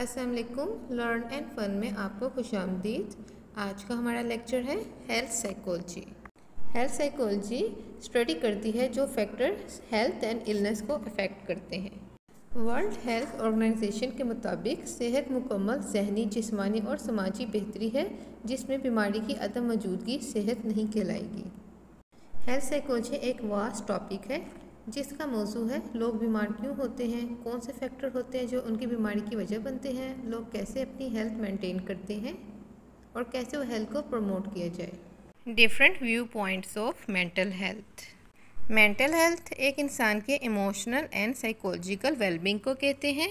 अस्सलाम वालेकुम। Learn and fun में आपको खुशामदीद। आज का हमारा लेक्चर है health psychology. Health psychology study करती है जो फैक्टर हेल्थ एंड इलनेस को अफेक्ट करते हैं। वर्ल्ड हेल्थ ऑर्गेनाइजेशन के मुताबिक सेहत मुकम्मल जहनी, जिस्मानी और समाजी बेहतरी है जिसमें बीमारी की अदम मौजूदगी सेहत नहीं कहलाएगी। हेल्थ साइकोलॉजी एक वास्ट टॉपिक है जिसका मौजू है लोग बीमार क्यों होते हैं, कौन से फैक्टर होते हैं जो उनकी बीमारी की वजह बनते हैं, लोग कैसे अपनी हेल्थ मेंटेन करते हैं और कैसे वो हेल्थ को प्रमोट किया जाए। Different view points of mental health. Mental health एक इंसान के इमोशनल एंड साइकोलॉजिकल वेलबींग को कहते हैं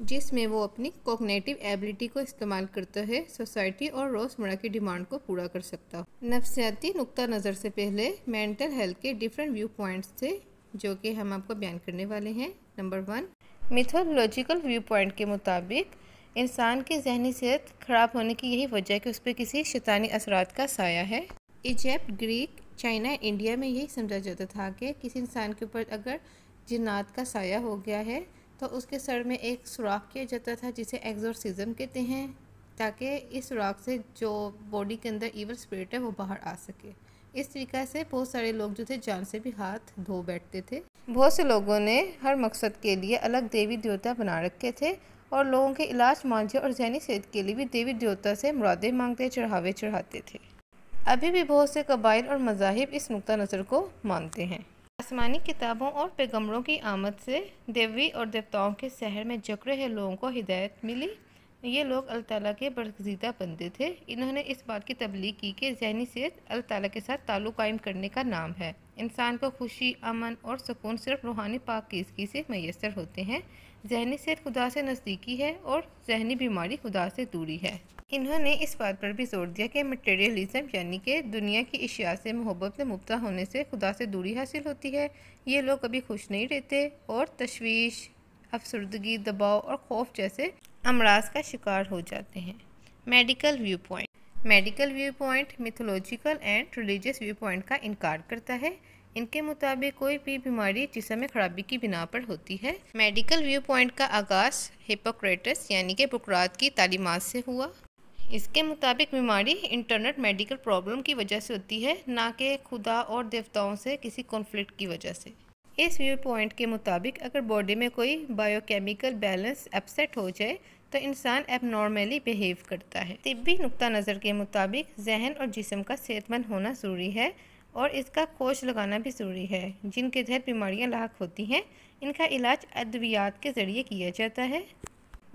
जिसमें वो अपनी कॉग्निटिव एबिलिटी को इस्तेमाल करता है सोसाइटी और रोज़मर्रा की डिमांड को पूरा कर सकता हो। नफ्सियाती नुक्ता नज़र से पहले मेंटल हेल्थ के डिफरेंट व्यू पॉइंट्स थे जो कि हम आपको बयान करने वाले हैं। नंबर 1, मिथोलॉजिकल व्यू पॉइंट के मुताबिक इंसान की जहनी सेहत ख़राब होने की यही वजह है कि उस पर किसी शैतानी असरात का साया है। इजिप्ट, ग्रीक, चाइना, इंडिया में यही समझा जाता था कि किसी इंसान के ऊपर अगर जिन्नात का साया हो गया है तो उसके सर में एक सुराख किया जाता था जिसे एक्सोर्सिज्म कहते हैं, ताकि इस सुराख से जो बॉडी के अंदर ईवल स्पिरिट है वो बाहर आ सके। इस तरीक़ा से बहुत सारे लोग जो थे जान से भी हाथ धो बैठते थे। बहुत से लोगों ने हर मकसद के लिए अलग देवी देवता बना रखे थे और लोगों के इलाज मुआवजे और जहनी सेहत के लिए भी देवी देवता से मुरादें मांगते, चढ़ावे चढ़ाते थे। अभी भी बहुत से कबाइल और मज़ाहिब इस नुक्ता नज़र को मानते हैं। आसमानी किताबों और पैगम्बरों की आमद से देवी और देवताओं के शहर में जग रहे लोगों को हिदायत मिली। ये लोग अल्लाह ताला के बरगज़ीदा बंदे थे। इन्होंने इस बात की तबलीग की कि जहनी सेहत अल्लाह ताला के साथ ताल्लुक़ कायम करने का नाम है। इंसान को खुशी, अमन और सुकून सिर्फ रूहानी पाकीज़गी से मैसर होते हैं। जहनी सेहत खुदा से नज़दीकी है और जहनी बीमारी खुदा से दूरी है। इन्होंने इस बात पर भी जोर दिया कि मटेरियलिज़म यानी कि दुनिया की अशिया से मोहब्बत में मुब्तला होने से खुदा से दूरी हासिल होती है। ये लोग कभी खुश नहीं रहते और तशवीश, अफसरदगी, दबाव और खौफ जैसे अमराज का शिकार हो जाते हैं। Medical view point. Medical view point mythological and religious view point का इनकार करता है। इनके मुताबिक कोई भी बीमारी जिस्म में खराबी की बिना पर होती है। मेडिकल व्यू पॉइंट का आगाज़ हिप्पोक्रेटस यानी कि बुकरात की तालीमात से हुआ। इसके मुताबिक बीमारी इंटरनल मेडिकल प्रॉब्लम की वजह से होती है, ना कि खुदा और देवताओं से किसी कॉन्फ्लिक्ट की वजह से। इस व्यू पॉइंट के मुताबिक अगर बॉडी में कोई बायोकेमिकल बैलेंस अपसेट हो जाए तो इंसान एबनॉर्मली बिहेव करता है। तिब्बी नुक्ता नज़र के मुताबिक जहन और जिस्म का सेहतमंद होना ज़रूरी है और इसका खोज लगाना भी ज़रूरी है। जिनके तहत बीमारियां लाक होती हैं इनका इलाज अद्वियात के ज़रिए किया जाता है,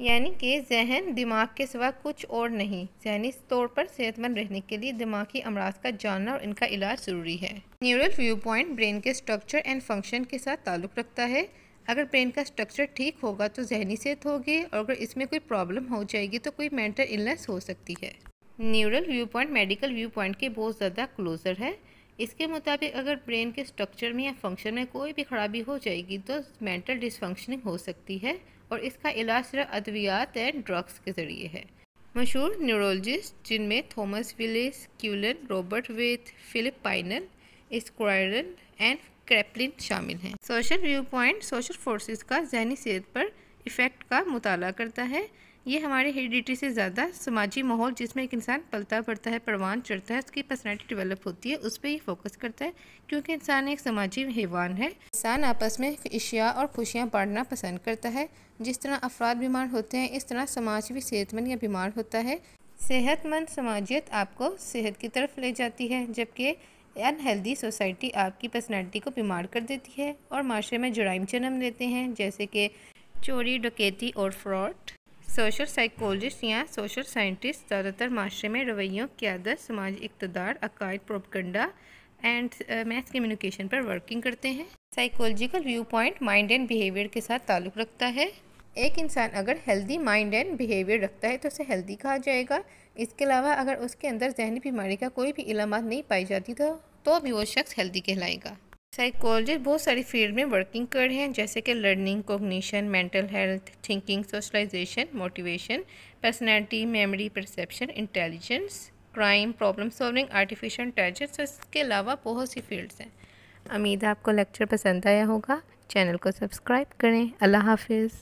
यानी कि जहन दिमाग के सिवा कुछ और नहीं। जहनी तौर पर सेहतमंद रहने के लिए दिमागी अमराज का जानना और इनका इलाज ज़रूरी है। न्यूरल व्यू पॉइंट ब्रेन के स्ट्रक्चर एंड फंक्शन के साथ ताल्लुक़ रखता है। अगर ब्रेन का स्ट्रक्चर ठीक होगा तो जहनी सेहत होगी और अगर इसमें कोई प्रॉब्लम हो जाएगी तो कोई मेंटल इलनेस हो सकती है। Neural view point medical view point के बहुत ज़्यादा क्लोजर है। इसके मुताबिक अगर ब्रेन के स्ट्रक्चर में या फंक्शन में कोई भी खराबी हो जाएगी तो मेंटल डिसफंक्शनिंग हो सकती है और इसका इलाज सिर्फ अद्वियात एंड ड्रग्स के ज़रिए है। मशहूर न्यूरोलॉजिस्ट जिनमें Thomas Willis, Cullen, Robert Whytt, Philip Pinel, Esquirol and Kraepelin शामिल हैं। Social view point social forces का जहनी सेहत पर इफ़ेक्ट का मुताला करता है। ये हमारे हेरिडिटी से ज़्यादा समाजी माहौल जिसमें एक इंसान पलता बढ़ता है, परवान चढ़ता है, उसकी पर्सनैलिटी डेवलप होती है, उस पर ये फोकस करता है क्योंकि इंसान एक समाजी हैवान है। इंसान आपस में अशिया और खुशियाँ बांटना पसंद करता है। जिस तरह अफराद बीमार होते हैं इस तरह समाज भी सेहतमंद या बीमार होता है। सेहतमंद समाजियत आपको सेहत की तरफ ले जाती है जबकि अनहेल्दी सोसाइटी आपकी पर्सनैलिटी को बीमार कर देती है और माशरे में जुराइम जन्म लेते हैं जैसे कि चोरी, डकैती और फ्रॉड। सोशल साइकोलॉजिस्ट या सोशल साइंटिस्ट ज़्यादातर माशरे में रवैयों, क़यादत, समाजी इक़्तिदार, अकायद, प्रोपेगेंडा एंड मैस कम्युनिकेशन पर वर्किंग करते हैं। Psychological view point mind and behaviour के साथ ताल्लुक़ रखता है। एक इंसान अगर हेल्दी माइंड एंड बिहेवियर रखता है तो उसे हेल्दी कहा जाएगा। इसके अलावा अगर उसके अंदर जहनी बीमारी का कोई भी इलामात नहीं पाई जाती तो भी वो शख्स हेल्दी कहलाएगा। साइकोलॉजिस्ट बहुत सारी फील्ड में वर्किंग कर रहे हैं जैसे कि learning, cognition, mental health, thinking, socialisation, motivation, personality, memory, perception, intelligence, crime, problem solving, artificial intelligence. इसके अलावा बहुत सी फील्ड्स हैं। उम्मीद है आपको लेक्चर पसंद आया होगा। चैनल को सब्सक्राइब करें। अल्लाह हाफिज़।